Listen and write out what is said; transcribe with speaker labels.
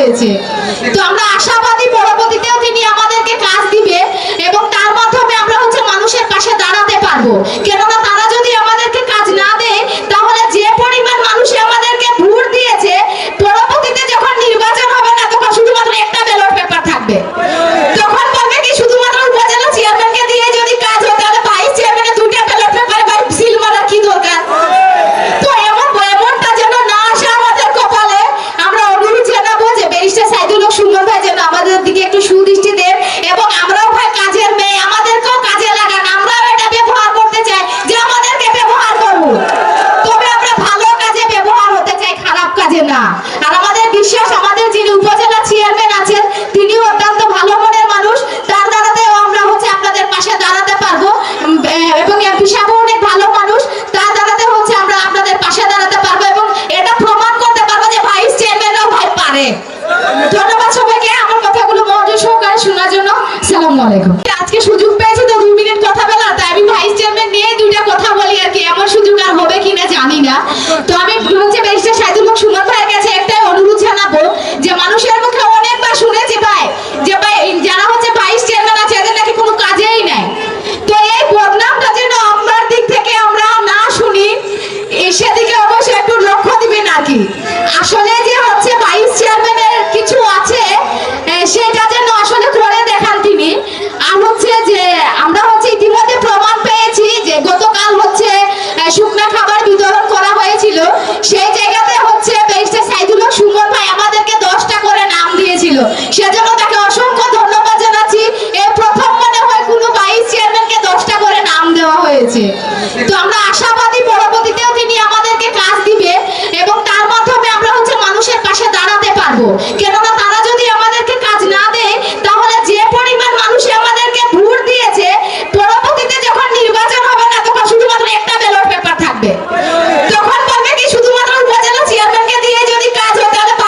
Speaker 1: হয়েছে। তো আমরা আশাবাদী পরবর্তীতেও তিনি আমাদেরকে কাজ দিবে এবং তার মাধ্যমে আমরা হচ্ছে মানুষের পাশে দাঁড়াতে পারবো। কেননা তারা যদি আমাদেরকে কাজ না দেয় তাহলে যে পরিমাণ মানুষ আমাদেরকে ভোট দিয়েছে, পরবর্তীতে যখন নির্বাচন হবে না তখন শুধুমাত্র একটা ব্যালট পেপার থাকবে। তখন বলবে কি শুধুমাত্র উপজেলা চেয়ারম্যানকে দিয়ে যদি কাজ হয় তাহলে ভাইস চেয়ারম্যানের দুইটা ব্যালট পেপারে ভাই সিল মারার কি দরকার? তো এমনটা যেন না আসে আমাদের কপালে। আমরা অনুরোধ জানাবো যে ব্যারিস্টার সাইদুল হক সুমন ভাই যেন আমাদের দিকে একটু সুদৃষ্টি দেন এবং আমরাও ভাই কাজের মেয়ে, আমাদেরকেও কাজে লাগান। আমরাও এটা ব্যবহার করতে চাই যে আমাদেরকে ব্যবহার করব, তবে আমরা ভালো কাজে ব্যবহার হতে চাই, খারাপ কাজে না। আর আমাদের বিশ্বাস আমাদের যিনি উপজেলা চেয়ারম্যান আছেন তিনিও অত্যন্ত ভালো মনের মানুষ, তার দ্বারাতেও আমরা হচ্ছে আপনাদের পাশে দাঁড়াতে পারবো এবং এমপি সাহেব অনেক ভালো মানুষ, তার দ্বারাতে হচ্ছে আমরা আপনাদের পাশে দাঁড়াতে পারবো এবং এটা প্রমাণ করতে পারবো যে ভাইস চেয়ারম্যানও ভাই পারে। ধন্যবাদ সবাইকে আমার কথাগুলো মনোযোগ সহকারে শোনার জন্য। আসসালামু আলাইকুম। আজকে সুযোগ পেয়েছি তো 2 মিনিট কথা বলা, তাই আমি ভাইস চেয়ারম্যান নিয়ে দুইটা কথা বলি আর কি। এমন সুযোগ আর হবে কিনা জানি না। তো আমি হচ্ছে ব্যারিস্টার সাইদুল হক সুমন ভাইয়ের কাছে একটাই অনুরোধ জানাবো যে মানুষের মুখে অনেকবার শুনেছি ভাই যে ভাই যারা হচ্ছে ভাইস চেয়ারম্যান আছে এদের নাকি কোনো কাজেই নাই। তো এই বদনামটা যেন আমার দিক থেকে আমরা না শুনি, সেদিকে অবশ্যই একটু লক্ষ্য দিবেন আর কি। আসলে যে হচ্ছে ভাইস চেয়ারম্যানের কিছু আছে সেটা যেন আসলে করে দেখান তিনি। আর হচ্ছে যে আমরা হচ্ছে ইতিমধ্যে প্রমাণ পেয়েছি যে গতকাল হচ্ছে শুকনা খাবার বিতরণ করা হয়েছিল, সেই জায়গাতে হচ্ছে ব্যারিস্টার সাইদুল হক সুমন ভাই আমাদেরকে 10টা করে নাম দিয়েছিল, সেজন্য তাকে অসংখ্য ধন্যবাদ জানাচ্ছি। এই প্রথম মনে হয় কোনো ভাইস চেয়ারম্যানকে 10টা করে নাম দেওয়া হয়েছে। তো আমরা আশাবাদী পরবর্তীতেও তিনি আমাদেরকে কাজ দিবে এবং তার মাধ্যমে আমরা হচ্ছে মানুষের পাশে দাঁড়াতে পারবো।